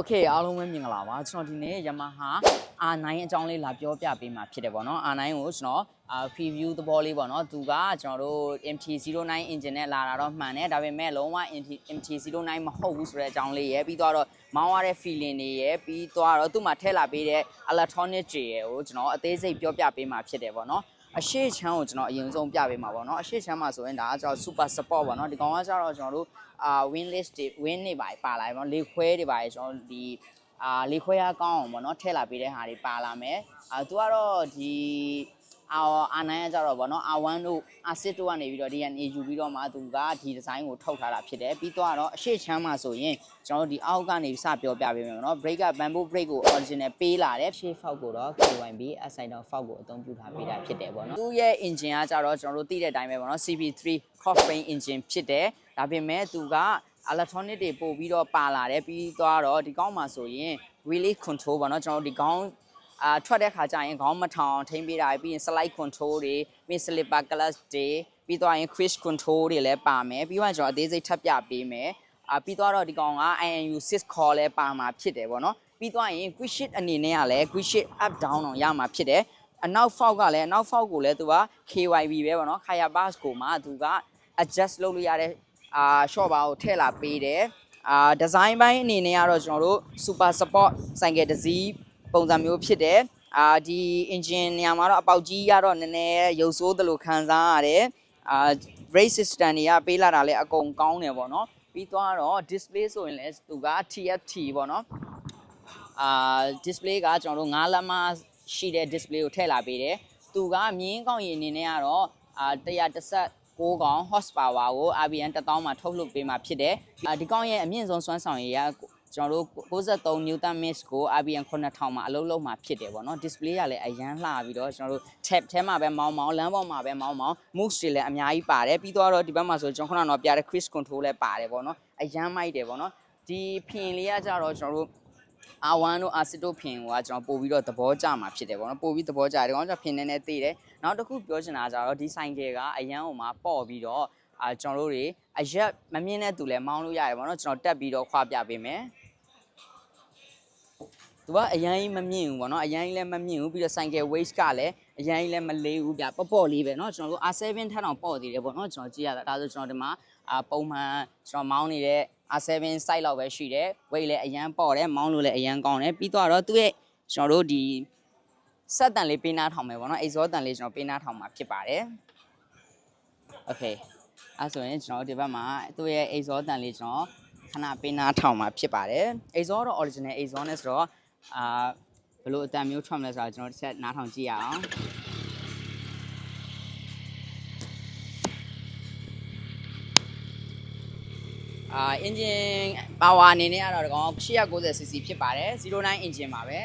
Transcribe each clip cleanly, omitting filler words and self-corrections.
Okay အားလုံးပဲမြင်ကြလားပါကျွန်တော်ဒီနေ့ Yamaha R9 အကြောင်းလေးလာပြောပြပေးမှာဖြစ်တယ်ပေါ့နော် R9 ကိုကျွန်တော်preview သဘောလေးပေါ့နော်သူကကျွန်တော်တို့ MT-09 engine နဲ့လာတာတော့မှန်တယ်ဒါပေမဲ့လုံးဝ MT-09 မဟုတ်ဘူးဆိုတဲ့အကြောင်းလေးရယ်ပြီးတော့မောင်းရတဲ့ feeling တွေရယ်ပြီးတော့သူ့မှာထည့်လာပေးတဲ့ electronic တွေရယ်ကိုကျွန်တော်အသေးစိတ်ပြောပြပေးမှာဖြစ်တယ်ပေါ့နော်အရှိချမ်းကိုကျွန်တော်အရင်ဆုံးပြပေးမှာပေါ့နော်အရှိချမ်းမှာဆိုရင်ဒါကကျွန်တော် super support ပေါ့နော်ဒီကောင်ကကျတော့ကျွန်တော်တို့win list တွေ win တွေပါလာပြီပေါ့လေခွဲတွေပါကျွန်တော်ဒီလေခွဲရကောင်းအောင်ပေါ့နော်ထည့်လာပေးတဲ့ဟာတွေပါလာမယ်သူကတော့ဒီR9 ကကြတော့ဗောနော် R1 တို့ R6 တို့ကနေပြီးတော့ DNA ယူပြီးတော့မှသူကဒီ design ကိုထုတ်ထားတာဖြစ်တယ်ပြီးတော့အရှိချမ်းမှာဆိုရင်ကျွန်တော်တို့ဒီအောက်ကနေစပြောပြပေးမယ်နော် brake က bamboo brake ကို original ပေးလာတယ် shape fork ကိုတော့ KYB SI down fork ကိုအသုံးပြုထားပေးတာဖြစ်တယ်ဗောနော်သူ့ရဲ့ engine ကကြတော့ကျွန်တော်တို့သိတဲ့အတိုင်းပဲဗောနော် CB3 cross frame engine ဖြစ်တယ်ဒါပေမဲ့သူကelectronic တွေပို့ပြီးတော့ပါလာတယ်ပြီးတော့ဒီကောင်းမှာဆိုရင် release control ပေါ့နော်ကျွန်တော်တို့ဒီကောင်းထွက်တဲ့ခါကျရင်ခေါင်းမထောင်ထိမ့်ပေးတာပြီးရင် slide control တွေပြီး slipper clutch တွေပြီးတော့ရင် cruise control တွေလည်းပါမယ်ပြီးတော့ကျွန်တော်အသေးစိတ်ထပ်ပြပေးမယ်ပြီးတော့ဒီကောင်က INU 6 call လည်းပါမှာဖြစ်တယ်ပေါ့နော်ပြီးတော့ရင် quick shift အနေနဲ့ကလည်း quick shift up down အောင်ရမှာဖြစ်တယ်အနောက် fork ကလည်းအနောက် fork ကိုလည်းသူက KYB ပဲပေါ့နော် Kaya Bass ကိုမှသူက adjust လုပ်လို့ရတဲ့short bar ကိုထည့်လာပေးတယ်design ပိုင်းအနေနဲ့ကတော့ကျွန်တော်တို့ super support ဆိုင်ကယ်တစ်စီးပုံစံမျိုးဖြစ်တယ်ဒီ engine နေရာမှာတော့အပေါက်ကြီးကတော့နည်းနည်းရုပ်ဆိုးသလိုခံစားရတယ်brake system တွေကပေးလာတာလည်းအကုန်ကောင်းတယ်ပေါ့နော်ပြီးတော့ display ဆိုရင်လည်းသူက TFT ပေါ့နော်display ကကျွန်တော်တို့9လက်မရှိတဲ့ display ကိုထည့်လာပေးတယ်သူကမြင်းကောင်းရည်အနေနဲ့ကတော့116 ကောင် horsepower ကို RPM 1000မှာထုတ်လုပ်ပေးမှာဖြစ်တယ်ဒီကောင်ရဲ့အမြင့်ဆုံးစွမ်းဆောင်ရည်ကကျွန်တော်တို့63 Newton meter ကို RPM 9000မှာအလုပ်လုပ်မှာဖြစ်တယ်ပေါ့နော် display ကလည်းအရန်လှပြီးတော့ကျွန်တော်တို့ tab ထဲမှာပဲမောင်းလမ်းပေါ်မှာပဲမောင်း moves တွေလည်းအများကြီးပါတယ်ပြီးတော့ဒီဘက်မှာဆိုကျွန်တော်ခုနကပြတဲ့ cruise control လည်းပါတယ်ပေါ့နော်အရန်မိုက်တယ်ပေါ့နော်ဒီဖင်လေးကကြတော့ကျွန်တော်တို့R1 တို့ R6 တို့ဖင်ကကျွန်တော်ပို့ပြီးတော့သဘောကျမှာဖြစ်တယ်ပေါ့နော်ပို့ပြီးသဘောကျတယ်ကောင်ကျွန်တော်ဖင်နေနေသေးတယ်နောက်တစ်ခုပြောချင်တာကြတော့ဒီဆိုင်ကယ်ကအရန်ဟိုမှာပေါ့ပြီးတော့ကျွန်တော်တို့တွေအရက်မမြင့်တဲ့သူလည်းမောင်းလို့ရတယ်ပေါ့နော်ကျွန်တော်တက်ပြီးတော့ခွာပြပေးမယ်သူကအရန်ကြီးမမြင့်ဘူးပေါ့နော်အရန်ကြီးလည်းမမြင့်ဘူးပြီးတော့ဆိုင်ကယ် weight ကလည်းအရန်ကြီးလည်းမလေးဘူးဗျပေါ့လေးပဲเนาะကျွန်တော်တို့ R7 ထက်တောင်ပေါ့သေးတယ်ပေါ့เนาะကျွန်တော်ကြည့်ရတာဒါဆိုကျွန်တော်ဒီမှာပုံမှန်ကျွန်တော်မောင်းနေတဲ့ R7 size လောက်ပဲရှိတယ် weight လည်းအရန်ပေါ့တယ်မောင်းလို့လည်းအရန်ကောင်းတယ်ပြီးတော့သူ့ရဲ့ကျွန်တော်တို့ဒီဆက်တန်လေးပေးနားထောင်မယ်ပေါ့เนาะ exhaust တန်လေးကျွန်တော်ပေးနားထောင်မှာဖြစ်ပါတယ် okay အဲဆိုရင်ကျွန်တော်ဒီဘက်မှာသူ့ရဲ့ exhaust တန်လေးကျွန်တော်ခဏပေးနားထောင်မှာဖြစ်ပါတယ် exhaust တော့ original exhaust နဲ့ဆိုတော့ဘယ်လိုအတန်မျိုးထွက်မလဲဆိုတော့ကျွန်တော်တစ်ချက်နားထောင်ကြည့်ရအောင်engine power အနေနဲ့ကတော့ဒီကောင်890 cc ဖြစ်ပါတယ်09 engine ပါပဲ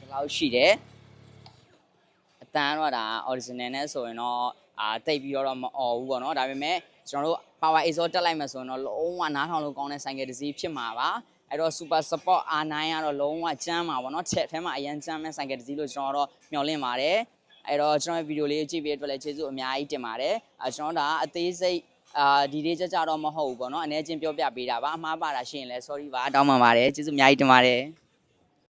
ဒီလောက်ရှိတယ်အတန်တော့ဒါ original နဲ့ဆိုရင်တော့တိတ်ပြီးတော့မအော်ဘူးပေါ့နော်ဒါပေမဲ့ကျွန်တော်တို့ power exhaust တက်လိုက်မှဆိုရင်တော့လုံးဝနားထောင်လို့ကောင်းတဲ့ဆိုင်ကယ်တစ်စီးဖြစ်မှာပါအဲ့တော့ super support R9 ကတော့လုံးဝကျန်းမှာပေါ့နော်ချက်ထဲမှာအရန်ကျန်းမဲ့ဆိုင်ကယ်တစ်စီးလို့ကျွန်တော်တော့မျှော်လင့်ပါတယ်အဲ့တော့ကျွန်တော်ရဲ့ဗီဒီယိုလေးကြည့်ပေးတဲ့အတွက်လည်းကျေးဇူးအများကြီးတင်ပါတယ်ကျွန်တော်ဒါအသေးစိတ်ဒီလေးကြတော့မဟုတ်ဘူးပေါ့နော်အနေချင်းပြောပြပေးတာပါအမှားပါတာရှိရင်လည်း sorry ပါတောင်းပန်ပါတယ်ကျေးဇူးအများကြီးတင်ပါတယ်